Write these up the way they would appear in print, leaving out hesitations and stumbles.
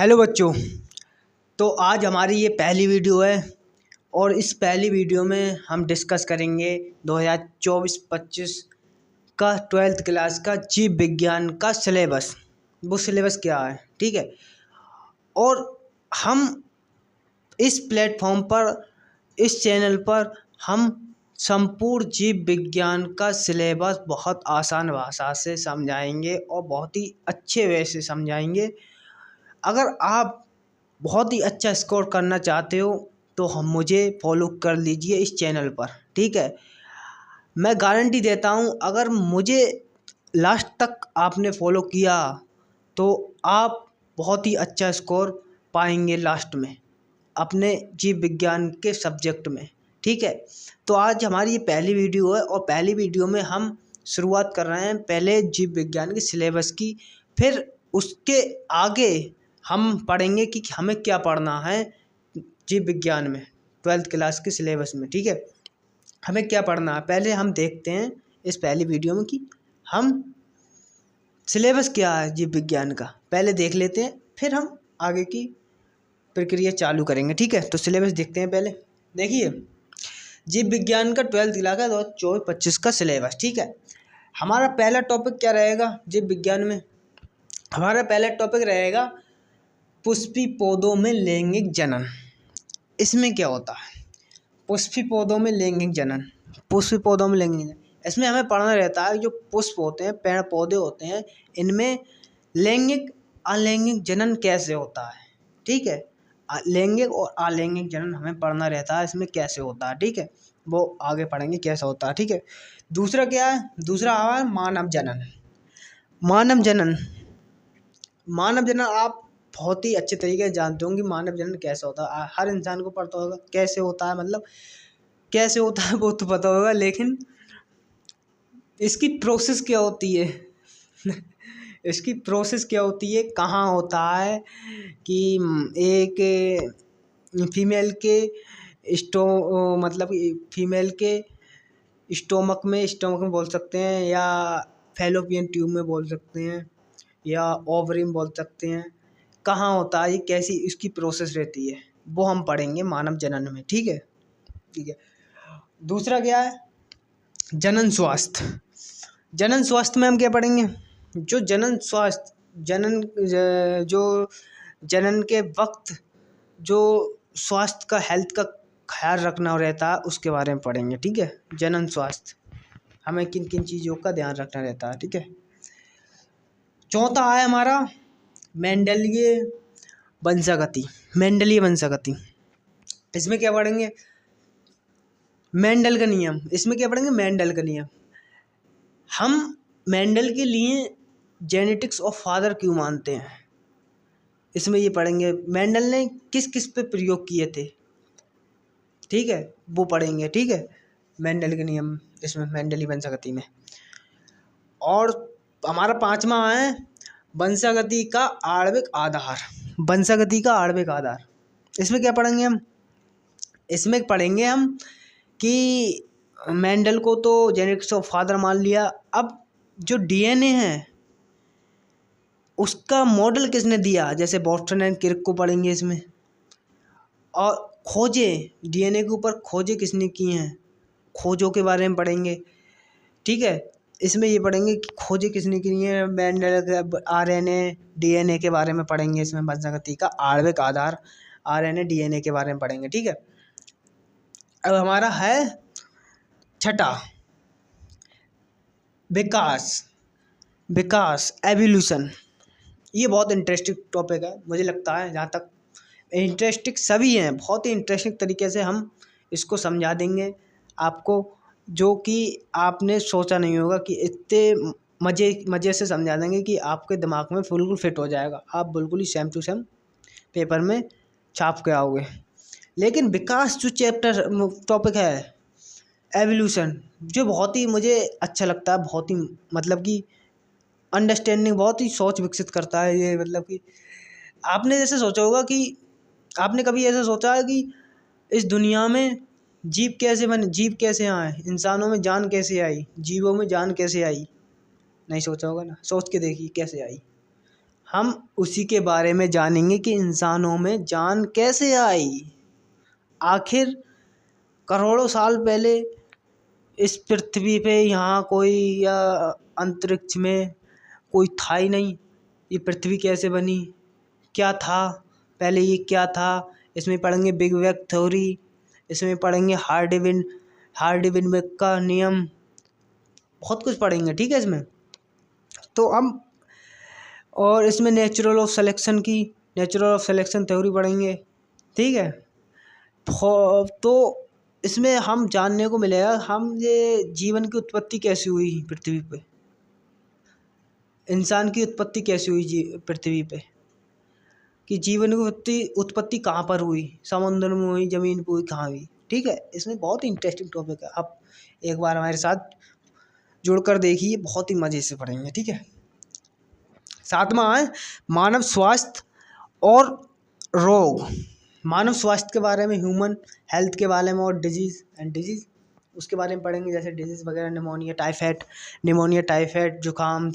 Hello बच्चों। तो आज हमारी ये पहली वीडियो है और इस पहली वीडियो में हम डिस्कस करेंगे 2024-25 का 12th क्लास का जीव विज्ञान का सिलेबस। वो सिलेबस क्या है, ठीक है। और हम इस प्लेटफॉर्म पर, इस चैनल पर हम संपूर्ण जीव विज्ञान का सिलेबस बहुत आसान भाषा से समझाएंगे और बहुत ही अच्छे वे से समझाएंगे। अगर आप बहुत ही अच्छा स्कोर करना चाहते हो तो हम मुझे फॉलो कर लीजिए इस चैनल पर, ठीक है। मैं गारंटी देता हूँ, अगर मुझे लास्ट तक आपने फॉलो किया तो आप बहुत ही अच्छा स्कोर पाएंगे लास्ट में अपने जीव विज्ञान के सब्जेक्ट में, ठीक है। तो आज हमारी ये पहली वीडियो है और पहली वीडियो में हम शुरुआत कर रहे हैं पहले जीव विज्ञान के सिलेबस की। फिर उसके आगे हम पढ़ेंगे कि हमें क्या पढ़ना है जीव विज्ञान में 12th क्लास के सिलेबस में, ठीक है। हमें क्या पढ़ना है पहले हम देखते हैं इस पहली वीडियो में कि हम सिलेबस क्या है जीव विज्ञान का, पहले देख लेते हैं, फिर हम आगे की प्रक्रिया चालू करेंगे, ठीक है। तो सिलेबस देखते हैं। पहले देखिए, जीव विज्ञान का 12th क्लास का 2024-25 का सिलेबस, ठीक है। हमारा पहला टॉपिक क्या रहेगा जीव विज्ञान में? हमारा पहला टॉपिक रहेगा पुष्पी पौधों में लैंगिक जनन। इसमें क्या होता है पुष्पी पौधों में लैंगिक जनन? पुष्पी पौधों में लैंगिक जनन, इसमें हमें पढ़ना रहता है जो पुष्प होते हैं, पेड़ पौधे होते हैं, इनमें लैंगिक अलैंगिक जनन कैसे होता है, ठीक है। लैंगिक और अलैंगिक जनन हमें पढ़ना रहता है, इसमें कैसे होता है, ठीक है। वो आगे पढ़ेंगे कैसा होता है, ठीक है। दूसरा क्या है? दूसरा है मानव जनन। मानव जनन, मानव जनन आप बहुत ही अच्छे तरीके से जानते होंगे मानव जनन कैसे होता है। हर इंसान को पता होगा कैसे होता है, मतलब कैसे होता है वो तो पता होगा, लेकिन इसकी प्रोसेस क्या होती है इसकी प्रोसेस क्या होती है, कहाँ होता है कि एक फीमेल के मतलब फीमेल के स्टोमक में बोल सकते हैं, या फैलोपियन ट्यूब में बोल सकते हैं, या ओवरी में बोल सकते हैं। कहाँ होता है ये, कैसी इसकी प्रोसेस रहती है, वो हम पढ़ेंगे मानव जनन में, ठीक है, ठीक है। दूसरा क्या है? जनन स्वास्थ्य। जनन स्वास्थ्य में हम क्या पढ़ेंगे? जो जनन स्वास्थ्य, जो जनन के वक्त जो स्वास्थ्य का, हेल्थ का ख्याल रखना रहता है उसके बारे में पढ़ेंगे, ठीक है। जनन स्वास्थ्य, हमें किन किन चीज़ों का ध्यान रखना रहता है, ठीक है। चौथा है हमारा मेंडलीय वंशागति। मेंडलीय वंशागति, इसमें क्या पढ़ेंगे? मेंडल का नियम। इसमें क्या पढ़ेंगे? मेंडल का नियम। हम मेंडल के लिए जेनेटिक्स ऑफ फादर क्यों मानते हैं, इसमें ये पढ़ेंगे। मेंडल ने किस किस पे प्रयोग किए थे, ठीक है, वो पढ़ेंगे, ठीक है। मेंडल के नियम इसमें मेंडलीय वंशागति में। और हमारा पांचवा है वंशागति का आणविक आधार। वंशागति का आणविक आधार, इसमें क्या पढ़ेंगे हम? इसमें पढ़ेंगे हम कि मेंडल को तो जेनेटिक्स ऑफ फादर मान लिया, अब जो डीएनए है उसका मॉडल किसने दिया, जैसे बॉस्टन एंड क्रिक को पढ़ेंगे इसमें। और खोजें, डीएनए के ऊपर खोजें किसने की हैं, खोजों के बारे में पढ़ेंगे, ठीक है। इसमें ये पढ़ेंगे कि खोजें किसने की है, मेंडल आरएनए डीएनए के बारे में पढ़ेंगे इसमें। वंशागति का आणविक आधार आरएनए डीएनए के बारे में पढ़ेंगे, ठीक है। अब हमारा है छठा विकास एवोल्यूशन। ये बहुत इंटरेस्टिंग टॉपिक है, मुझे लगता है, जहाँ तक इंटरेस्टिंग सभी हैं, बहुत ही इंटरेस्टिंग तरीके से हम इसको समझा देंगे आपको, जो कि आपने सोचा नहीं होगा कि इतने मज़े से समझा देंगे कि आपके दिमाग में बिल्कुल फिट हो जाएगा, आप बिल्कुल ही सेम टू सेम पेपर में छाप के आओगे। लेकिन विकास जो चैप्टर टॉपिक है एवोल्यूशन, जो बहुत ही मुझे अच्छा लगता है, बहुत ही मतलब कि अंडरस्टैंडिंग, बहुत ही सोच विकसित करता है ये। मतलब कि आपने जैसे सोचा होगा कि आपने कभी ऐसा सोचा है कि इस दुनिया में जीव कैसे बने, जीव कैसे आए, इंसानों में जान कैसे आई, जीवों में जान कैसे आई? नहीं सोचा होगा ना, सोच के देखिए कैसे आई, हम उसी के बारे में जानेंगे कि इंसानों में जान कैसे आई। आखिर करोड़ों साल पहले इस पृथ्वी पे यहाँ कोई या अंतरिक्ष में कोई था ही नहीं। ये पृथ्वी कैसे बनी, क्या था पहले, ये क्या था। इसमें पढ़ेंगे बिग बैंग थ्योरी, इसमें पढ़ेंगे हार्डी-विनबेक का नियम, बहुत कुछ पढ़ेंगे, ठीक है इसमें। तो हम और इसमें नेचुरल ऑफ सिलेक्शन थ्योरी पढ़ेंगे, ठीक है। तो इसमें हम जानने को मिलेगा हम ये जीवन की उत्पत्ति कैसे हुई पृथ्वी पे, इंसान की उत्पत्ति कैसे हुई पृथ्वी पे, कि जीवन की उत्पत्ति कहाँ पर हुई, समुद्र में हुई, जमीन पे हुई, कहाँ हुई, ठीक है। इसमें बहुत ही इंटरेस्टिंग टॉपिक है, आप एक बार हमारे साथ जुड़कर देखिए, बहुत ही मज़े से पढ़ेंगे, ठीक है। सातवां है मानव स्वास्थ्य और रोग। मानव स्वास्थ्य के बारे में, ह्यूमन हेल्थ के बारे में, और डिजीज़ उसके बारे में पढ़ेंगे, जैसे डिजीज़ वगैरह निमोनिया, टाइफाइड, जुकाम,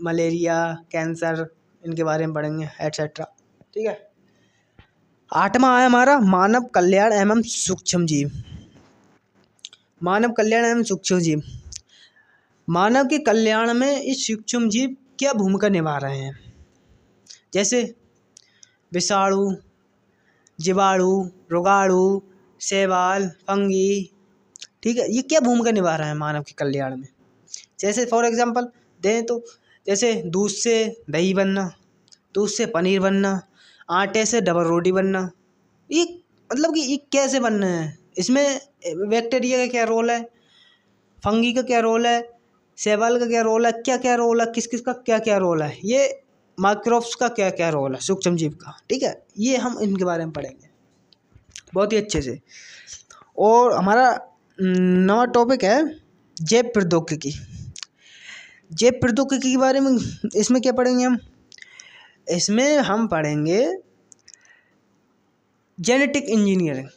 मलेरिया, कैंसर, इनके बारे में पढ़ेंगे एटसेट्रा, ठीक है। आठवां है हमारा मानव कल्याण एवं सूक्ष्म जीव। मानव कल्याण एवं सूक्ष्म जीव, मानव के कल्याण में इस सूक्ष्म जीव क्या भूमिका निभा रहे हैं। जैसे विषाणु, जीवाणु, रोगाणु, शैवाल, फंगी, ठीक है, ये क्या भूमिका निभा रहे हैं मानव के कल्याण में। जैसे फॉर एग्जांपल दें तो जैसे दूध से दही बनना, दूध से पनीर बनना, आटे से डबल रोटी बनना, ये मतलब कि ये कैसे बनना है। इसमें बैक्टीरिया का क्या रोल है, फंगी का क्या रोल है, शैवाल का क्या रोल है, क्या क्या रोल है, किस किस का क्या क्या रोल है, ये माइक्रोब्स का क्या क्या रोल है, सूक्ष्म जीव का, ठीक है। ये हम इनके बारे में पढ़ेंगे बहुत ही अच्छे से। और हमारा नवा टॉपिक है जैव प्रौद्योगिकी। जैव प्रौद्योगिकी के बारे में इसमें क्या पढ़ेंगे हम, इसमें हम पढ़ेंगे जेनेटिक इंजीनियरिंग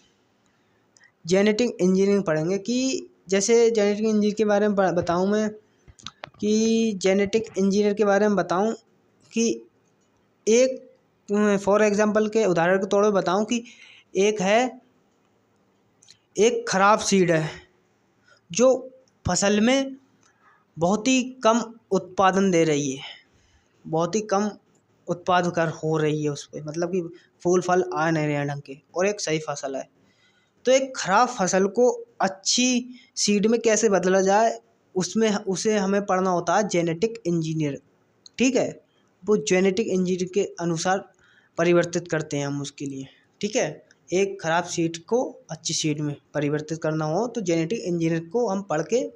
पढ़ेंगे। कि जैसे जेनेटिक इंजीनियर के बारे में बताऊं मैं, कि जेनेटिक इंजीनियर के बारे में बताऊं कि एक फॉर एग्जांपल के उदाहरण के तौर पर बताऊं कि एक खराब सीड है जो फसल में बहुत ही कम उत्पादन दे रही है, बहुत ही कम उत्पाद कर हो रही है उस पर, मतलब कि फूल फल आ नहीं रहे हैं ढंग के, और एक सही फसल है। तो एक खराब फसल को अच्छी सीड में कैसे बदला जाए, उसे हमें पढ़ना होता है जेनेटिक इंजीनियर, ठीक है। वो जेनेटिक इंजीनियर के अनुसार परिवर्तित करते हैं हम उसके लिए, ठीक है। एक खराब सीड को अच्छी सीड में परिवर्तित करना हो तो जेनेटिक इंजीनियर को हम पढ़ के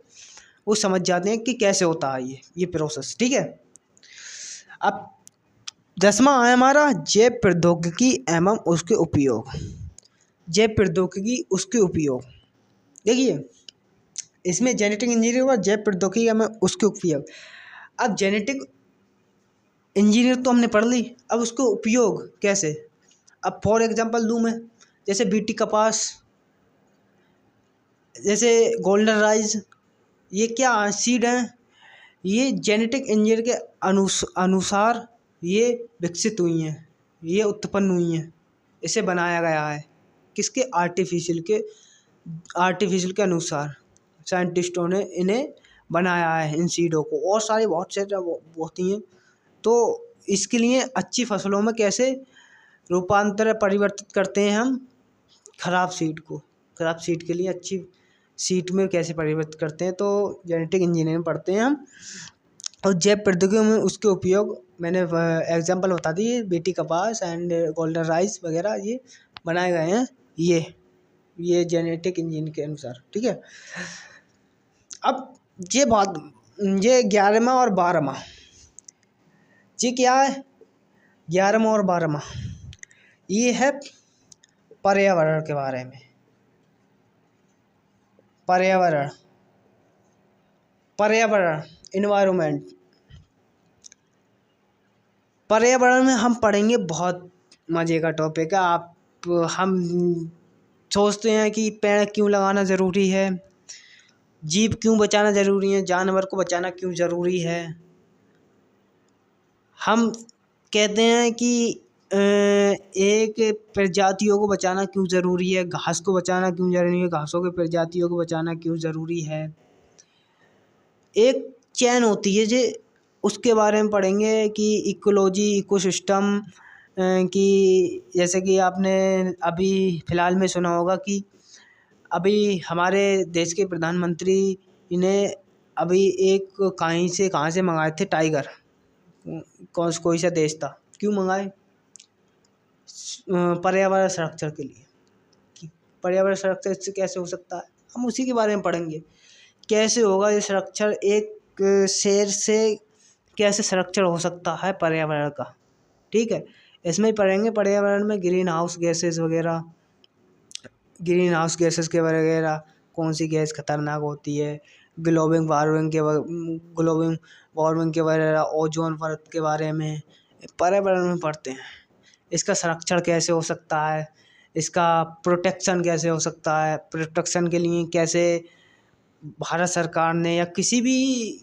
वो समझ जाते हैं कि कैसे होता है ये प्रोसेस, ठीक है। अब 10वां है हमारा जैव प्रौद्योगिकी एवं उसके उपयोग। जैव प्रौद्योगिकी उसके उपयोग, देखिए इसमें जेनेटिक इंजीनियर हुआ, जैव प्रौद्योगिकी एवं उसके उपयोग। अब जेनेटिक इंजीनियर तो हमने पढ़ ली, अब उसको उपयोग कैसे। अब फॉर एग्जांपल दूं मैं, जैसे बीटी कपास, जैसे गोल्डन राइस, ये क्या सीड हैं, ये जेनेटिक इंजीनियर के अनुसार ये विकसित हुई हैं, ये उत्पन्न हुई हैं, इसे बनाया गया है किसके, आर्टिफिशियल के अनुसार साइंटिस्टों ने इन्हें बनाया है, इन सीडों को। और सारी बहुत से होती हैं। तो इसके लिए अच्छी फसलों में कैसे परिवर्तित करते हैं हम खराब सीड के लिए अच्छी सीड में कैसे परिवर्तित करते हैं, तो जेनेटिक इंजीनियरिंग पढ़ते हैं हम। और जैव प्रौद्योगिकी में उसके उपयोग मैंने एग्जांपल बता दी, बीटी कपास एंड गोल्डन राइस वगैरह ये बनाए गए हैं, ये जेनेटिक इंजीनियरिंग के अनुसार, ठीक है। अब ये 11वां और 12वां, ये क्या है, 11वां और 12वां, ये है पर्यावरण के बारे में। पर्यावरण एनवायरनमेंट, पर्यावरण में हम पढ़ेंगे, बहुत मज़े का टॉपिक है। हम सोचते हैं कि पेड़ क्यों लगाना ज़रूरी है, जीव क्यों बचाना ज़रूरी है, जानवर को बचाना क्यों ज़रूरी है, हम कहते हैं कि एक प्रजातियों को बचाना क्यों ज़रूरी है, घास को बचाना क्यों ज़रूरी है, घासों के प्रजातियों को बचाना क्यों ज़रूरी है। एक चैन होती है जो, उसके बारे में पढ़ेंगे कि इकोलॉजी, इकोसिस्टम कि जैसे कि आपने अभी फ़िलहाल में सुना होगा कि अभी हमारे देश के प्रधानमंत्री ने अभी एक कहाँ से मंगाए थे टाइगर, कोई सा देश था, क्यों मंगाए? पर्यावरण संरक्षण के लिए। कि पर्यावरण संरक्षण से कैसे हो सकता है, हम उसी के बारे में पढ़ेंगे। कैसे होगा ये संरक्षण, एक शेर से कैसे संरक्षण हो सकता है पर्यावरण का, ठीक है। इसमें ही पढ़ेंगे पर्यावरण में ग्रीन हाउस गैसेस वगैरह, ग्रीन हाउस गैसेस के वगैरह, कौन सी गैस खतरनाक होती है, ग्लोबल वार्मिंग के वगैरह, ओजोन परत के बारे में पर्यावरण में पढ़ते हैं। इसका संरक्षण कैसे हो सकता है, इसका प्रोटेक्शन कैसे हो सकता है, प्रोटेक्शन के लिए कैसे भारत सरकार ने या किसी भी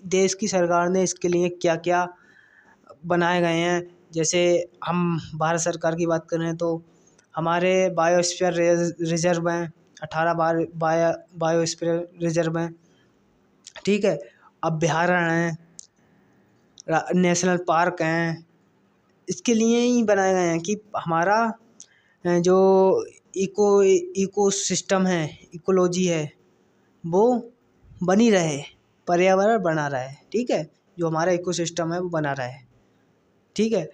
देश की सरकार ने इसके लिए क्या क्या बनाए गए हैं। जैसे हम भारत सरकार की बात करें तो हमारे बायोस्फीयर रिजर्व हैं, 18 बायोस्फीयर रिजर्व हैं, ठीक है। अभ्यारण्य हैं, नेशनल पार्क हैं, इसके लिए ही बनाए गए हैं कि हमारा जो इकोसिस्टम है, इकोलॉजी है, वो बनी रहे, पर्यावरण बना रहे, ठीक है। जो हमारा इकोसिस्टम है वो बना रहे, ठीक है।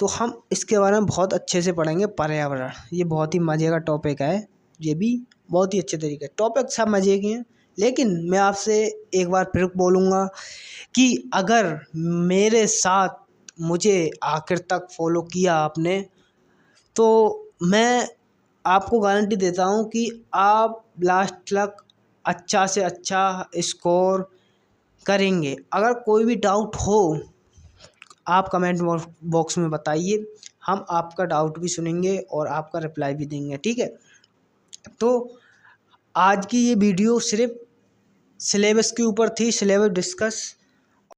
तो हम इसके बारे में बहुत अच्छे से पढ़ेंगे पर्यावरण। ये बहुत ही मज़े का टॉपिक है, ये भी बहुत ही अच्छे तरीके, टॉपिक सब मज़े के हैं। लेकिन मैं आपसे एक बार फिर बोलूँगा कि अगर मेरे साथ मुझे आखिर तक फॉलो किया आपने, तो मैं आपको गारंटी देता हूँ कि आप लास्ट तक अच्छा से अच्छा स्कोर करेंगे। अगर कोई भी डाउट हो आप कमेंट बॉक्स में बताइए, हम आपका डाउट भी सुनेंगे और आपका रिप्लाई भी देंगे, ठीक है। तो आज की ये वीडियो सिर्फ सिलेबस के ऊपर थी, सिलेबस डिस्कस